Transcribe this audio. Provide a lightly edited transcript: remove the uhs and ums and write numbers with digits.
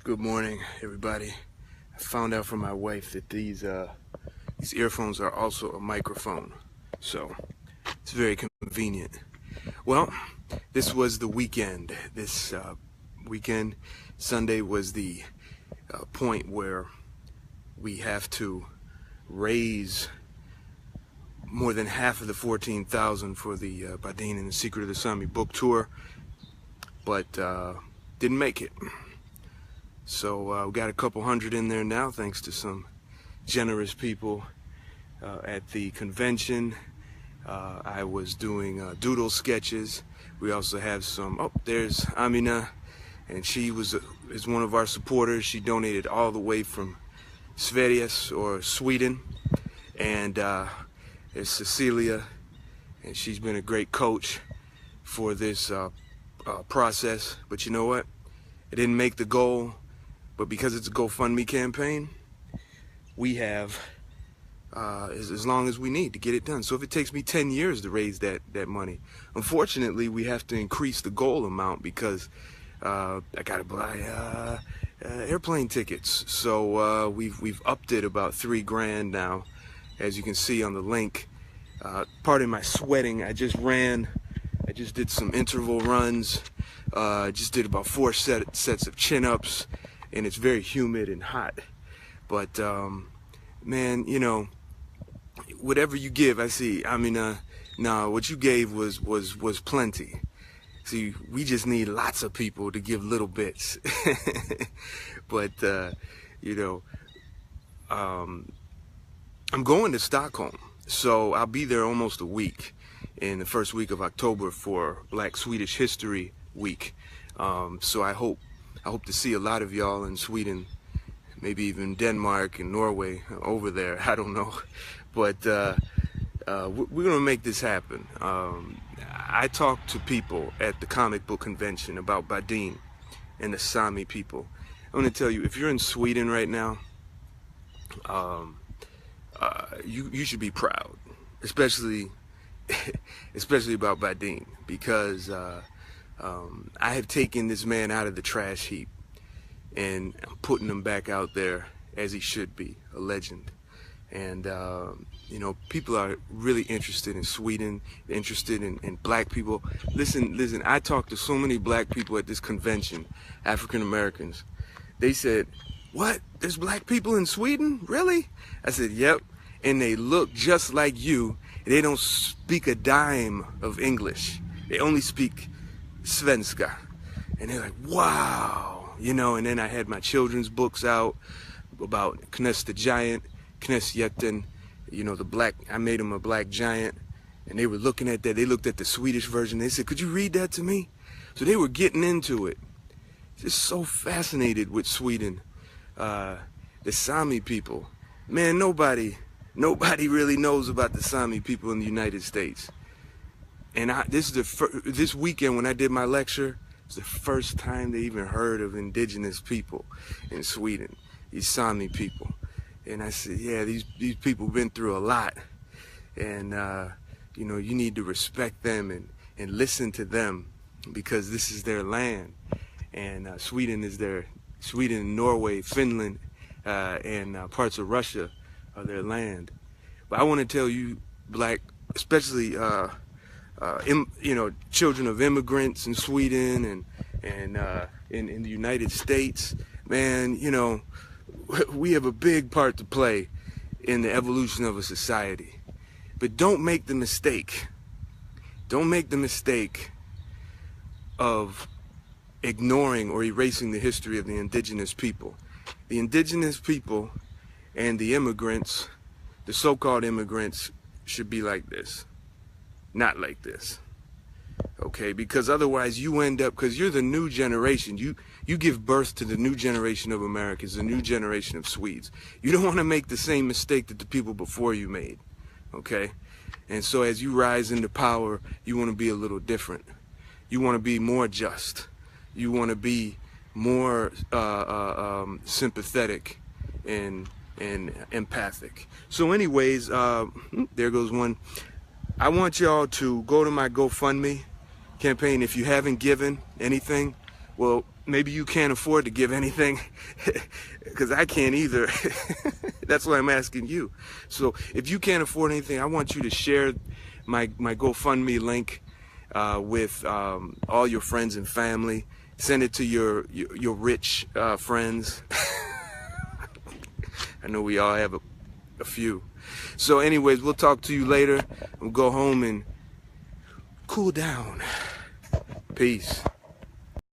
Good morning, everybody. I found out from my wife that these earphones are also a microphone, so it's very convenient. Well, this was the weekend. This weekend, Sunday, was the point where we have to raise more than half of the 14,000 for the Badin and the Secret of the Saami Book Tour, but didn't make it. So we got a couple hundred in there now, thanks to some generous people at the convention. I was doing doodle sketches. We also have some. Oh, there's Amina, and she is one of our supporters. She donated all the way from Sveriges or Sweden, and there's Cecilia, and she's been a great coach for this process. But you know what? It didn't make the goal. But because it's a GoFundMe campaign, we have as long as we need to get it done. So if it takes me 10 years to raise that money, unfortunately, we have to increase the goal amount because I got to buy airplane tickets. So we've upped it about $3 grand now, as you can see on the link. Pardon my sweating. I just did some interval runs. Just did about 4 sets of chin-ups. And it's very humid and hot, but man, you know, whatever you give, I see. I mean, no, what you gave was plenty. See, we just need lots of people to give little bits. But you know, I'm going to Stockholm, so I'll be there almost a week in the first week of October for Black Swedish History Week. So I hope to see a lot of y'all in Sweden, maybe even Denmark and Norway over there. I don't know, but we're gonna make this happen. I talked to people at the comic book convention about Badin and the Saami people. I'm gonna tell you, if you're in Sweden right now, you should be proud, especially about Badin, because I have taken this man out of the trash heap and I'm putting him back out there as he should be, a legend. And you know, people are really interested in Sweden, interested in black people. Listen, I talked to so many black people at this convention, African Americans. They said, "What? There's black people in Sweden? Really?" I said, "Yep." And they look just like you. They don't speak a dime of English. They only speak Svenska. And they're like, wow, you know. And then I had my children's books out about Knes the Giant, Knes Jätten, you know, I made him a black giant. And they were looking at that. They looked at the Swedish version. They said, "Could you read that to me?" So they were getting into it. Just so fascinated with Sweden. The Saami people. Man, nobody really knows about the Saami people in the United States. And this weekend when I did my lecture, it's the first time they even heard of indigenous people in Sweden, these Saami people. And I said, yeah, these people been through a lot. And, you know, you need to respect them and listen to them because this is their land. And Sweden, Norway, Finland, and parts of Russia are their land. But I want to tell you, black, especially, you know, children of immigrants in Sweden and in the United States, man, you know, we have a big part to play in the evolution of a society. But don't make the mistake of ignoring or erasing the history of the indigenous people. The indigenous people and the immigrants, the so-called immigrants, should be like this. Not like this, okay? Because otherwise you end up, because you're the new generation, you give birth to the new generation of Americans, the new generation of Swedes. You don't want to make the same mistake that the people before you made, okay? And so as you rise into power, you want to be a little different. You want to be more just. You want to be more sympathetic and empathic. So anyways, there goes one. I want y'all to go to my GoFundMe campaign. If you haven't given anything, Well, maybe you can't afford to give anything, because I can't either. That's why I'm asking you. So if you can't afford anything, I want you to share my GoFundMe link with all your friends and family. Send it to your rich friends. I know we all have a few. So anyways, we'll talk to you later. We'll go home and cool down. Peace.